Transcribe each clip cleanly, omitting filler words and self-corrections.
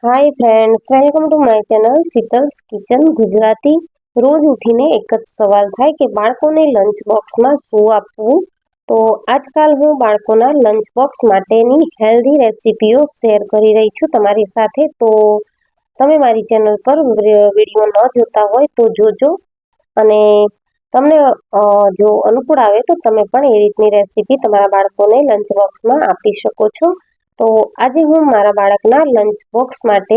Hi friends, welcome to my channel Sheetal's kitchen Gujarati. રોજ ઉઠીને એક જ સવાલ થાય કે બાળકોને લંચ બોક્સમાં શું આપવું। તો આજકાલ હું બાળકોના લંચ બોક્સ માટેની હેલ્ધી રેસિપીઓ શેર કરી રહી છું તમારી સાથે। તો તમે મારી ચેનલ પર વિડીયો ન જોતા હોય તો જોજો, અને તમને જો અનુકૂળ આવે તો તમે પણ એ રીતની રેસિપી તમારા બાળકોને લંચ બોક્સમાં આપી શકો છો। તો આજે હું મારા બાળકના લંચ બોક્સ માટે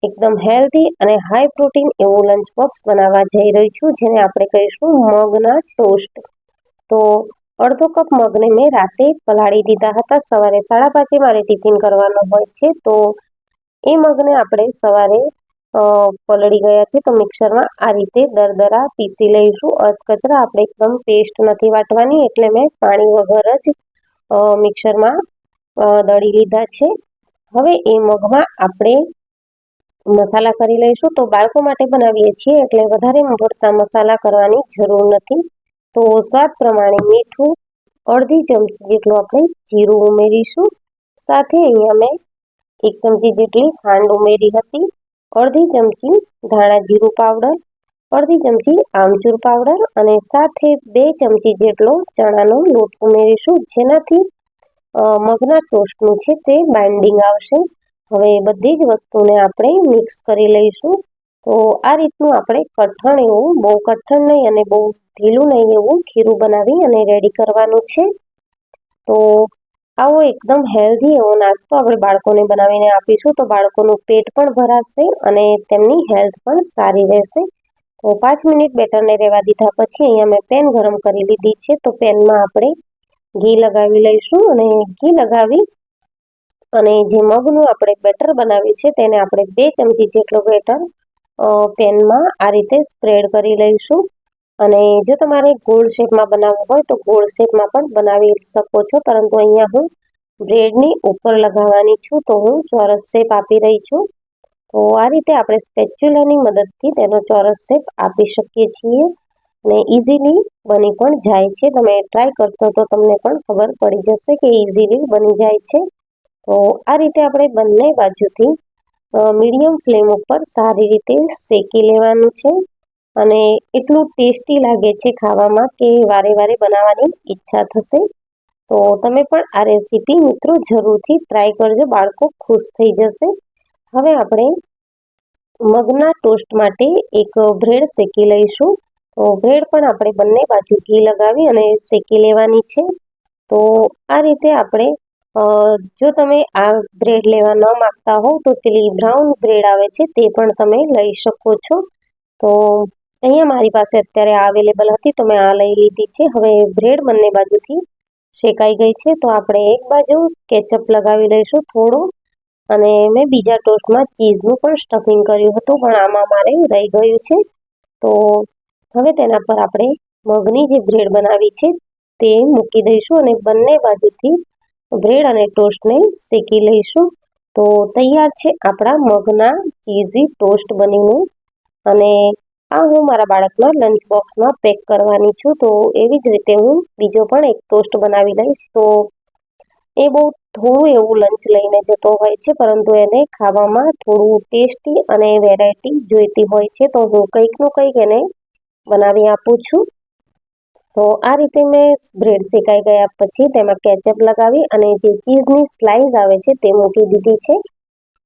એકદમ હેલ્ધી અને હાઈ પ્રોટીન એવું લંચ બોક્સ બનાવવા જઈ રહી છું, જેને આપણે કહીશું મગના ટોસ્ટ। તો અડધો કપ મગને મેં રાતે પલાળી દીધા હતા। સવારે 5:30 મારે ટિફિન કરવાનો હોય છે, તો એ મગને આપણે સવારે પલળી ગયા છે તો મિક્સરમાં આ રીતે દરદરા પીસી લઈશું। અધકચરા આપણે એકદમ પેસ્ટ નથી વાટવાની, એટલે મેં પાણી વગર જ મિક્સરમાં દળી લીધા છે। હવે એ મગમાં આપણે મસાલા કરી લઈશું। તો બાળકો માટે બનાવીએ છીએ એટલે વધારે પડતા મસાલા કરવાની જરૂર નથી। તો સ્વાદ પ્રમાણે મીઠું, અડધી ચમચી જેટલું આપણે જીરું ઉમેરીશું। સાથે અહીંયા મેં 1 ચમચી જેટલી ખાંડ ઉમેરી હતી, અડધી ચમચી ધાણા જીરું પાવડર, અડધી ચમચી આમચૂર પાવડર અને સાથે 2 ચમચી જેટલો ચણાનો લોટ ઉમેરીશું, જેનાથી મગના ટોસ્ટનું છે તે બાઇન્ડિંગ આવશે। હવે બધી જ વસ્તુને આપણે મિક્સ કરી લઈશું। તો આ રીતનું આપણે કઠણ એવું, બહુ કઠણ નહીં અને બહુ ઢીલું નહીં એવું ખીરું બનાવી અને રેડી કરવાનું છે। તો આવો એકદમ હેલ્ધી એવો નાસ્તો આપણે બાળકોને બનાવીને આપીશું તો બાળકોનું પેટ પણ ભરાશે અને તેમની હેલ્થ પણ સારી રહેશે। તો 5 મિનિટ બેટરને રહેવા દીધા પછી અહીંયા મેં પેન ગરમ કરી લીધી છે। તો પેનમાં આપણે ઘી લગાવી લઈશું અને ઘી લગાવી અને જે મગનું આપણે બેટર બનાવ્યું છે તેને આપણે 2 ચમચી જેટલો બેટર પેનમાં આ રીતે સ્પ્રેડ કરી લઈશું। અને જો તમારે ગોળ શેપમાં બનાવવું હોય તો ગોળ શેપમાં પણ બનાવી શકો છો, પરંતુ અહીંયા હું બ્રેડની ઉપર લગાવવાની છું, તો હું ચોરસ શેપ આપી રહી છું। તો આ રીતે આપણે સ્પેચ્યુલાની મદદથી તેનો ચોરસ શેપ આપી શકીએ છીએ અને ઇઝીલી બની પણ જાય છે। તમે ટ્રાય કરશો તો તમને પણ ખબર પડી જશે કે ઇઝીલી બની જાય છે। તો આ રીતે આપણે બંને બાજુથી મીડિયમ ફ્લેમ ઉપર સારી રીતે શેકી લેવાનું છે અને એટલું ટેસ્ટી લાગે છે ખાવામાં કે વારે વારે બનાવવાની ઈચ્છા થશે। તો તમે પણ આ રેસીપી મિત્રો જરૂરથી ટ્રાય કરજો, બાળકો ખુશ થઈ જશે। હવે આપણે મગના ટોસ્ટ માટે એક બ્રેડ શેકી લઈશું। તો બ્રેડ પણ આપણે બંને બાજુ ઘી લગાવી અને શેકી લેવાની છે। તો આ રીતે આપણે જો તમે આ બ્રેડ લેવા ન માંગતા હોવ તો પેલી બ્રાઉન બ્રેડ આવે છે તે પણ તમે લઈ શકો છો। તો અહીંયા મારી પાસે અત્યારે આ અવેલેબલ હતી તો મેં આ લઈ લીધી છે। હવે બ્રેડ બંને બાજુથી શેકાઈ ગઈ છે, તો આપણે એક બાજુ કેચઅપ લગાવી લઈશું થોડો, અને મેં બીજા ટોસ્ટમાં ચીઝનું પણ સ્ટફિંગ કર્યું હતું, પણ આમાં મારે રહી ગયું છે। તો હવે તેના પર આપણે મગની જે બ્રેડ બનાવી છે તે મૂકી દઈશું અને બંને બાજુથી બ્રેડ અને ટોસ્ટને શેકી લઈશું। તો તૈયાર છે આપણા મગના ચીઝી ટોસ્ટ બનીને, અને આ હું મારા બાળકના લંચ બોક્સમાં પેક કરવાની છું। તો એવી જ રીતે હું બીજો પણ એક ટોસ્ટ બનાવી લઈશ। તો એ બહુ થોડું એવું લંચ લઈને જતો હોય છે, પરંતુ એને ખાવામાં થોડું ટેસ્ટી અને વેરાયટી જોઈતી હોય છે, તો હું કંઈકનું કંઈક એને બનાવી આપું છું। તો આ રીતે મેં બ્રેડ શેકાઈ ગયા પછી તેમાં કેચઅપ લગાવી અને જે ચીઝની સ્લાઇસ આવે છે તે મૂકી દીધી છે,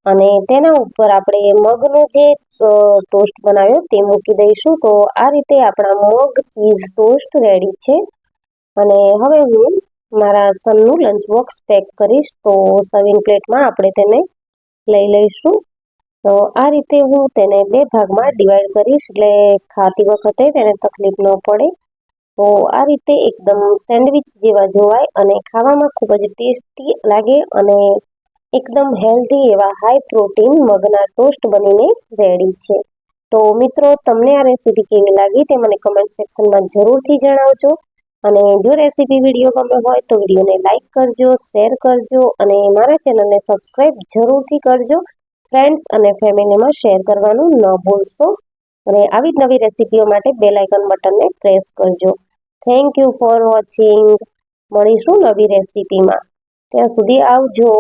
અને તેના ઉપર આપણે મગનો જે ટોસ્ટ બનાવ્યો તે મૂકી દઈશું। તો આ રીતે આપણા મગ ચીઝ ટોસ્ટ રેડી છે, અને હવે હું મારા સનનું લંચ બોક્સ પેક કરીશ। તો સર્વિંગ પ્લેટમાં આપણે તેને લઈ લઈશું। તો આ રીતે હું તેને 2 ભાગમાં ડિવાઈડ કરીશ, એટલે ખાતી વખતે તેને તકલીફ ન પડે। તો આ રીતે એકદમ સેન્ડવિચ જેવા જોવાય અને ખાવામાં ખૂબ જ ટેસ્ટી લાગે, અને એકદમ હેલ્ધી એવા હાઈ પ્રોટીન મગના ટોસ્ટ બનીને રેડી છે। તો મિત્રો, તમને આ રેસીપી કેવી લાગી તે મને કમેન્ટ સેક્શનમાં જરૂરથી જણાવજો, અને જો રેસીપી વિડીયો ગમે હોય તો વિડીયોને લાઇક કરજો, શેર કરજો અને મારા ચેનલને સબસ્ક્રાઈબ જરૂરથી કરજો। ફ્રેન્ડ્સ અને ફેમિલીમાં શેર કરવાનું ન ભૂલશો, અને આવી જ નવી રેસીપીઓ માટે બેલ આઇકન બટનને પ્રેસ કરજો। Thank you for watching. મળીશું નવી રેસીપીમાં, ત્યાં સુધી આવજો।